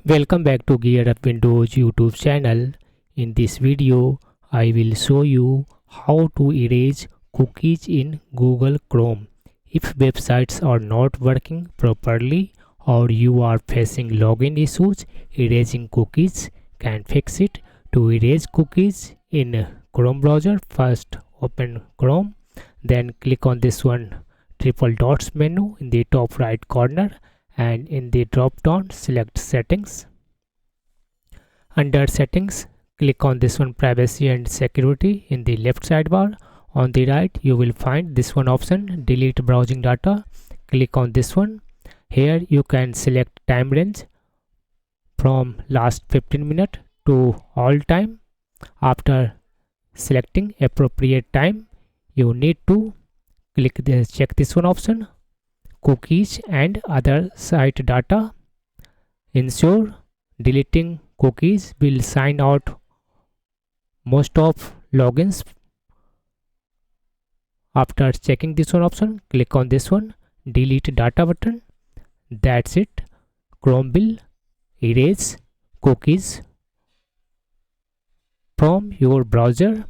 Welcome back to GearUpWindows YouTube channel. In this video, I will show you how to erase cookies in Google Chrome. If websites are not working properly or you are facing login issues, erasing cookies can fix it. To erase cookies in Chrome browser, first open Chrome, then click on this one triple dots menu in the top right corner, and in the drop down select settings. Under settings, click on this one privacy and security in the left sidebar. On the right you will find this one option delete browsing data. Click on this one. Here you can select time range from last 15 minutes to all time. After selecting appropriate time, you need to check this one option cookies and other site data. Ensure deleting cookies will sign out most of logins. After checking this one option, click on this one delete data button. That's it. Chrome will erase cookies from your browser.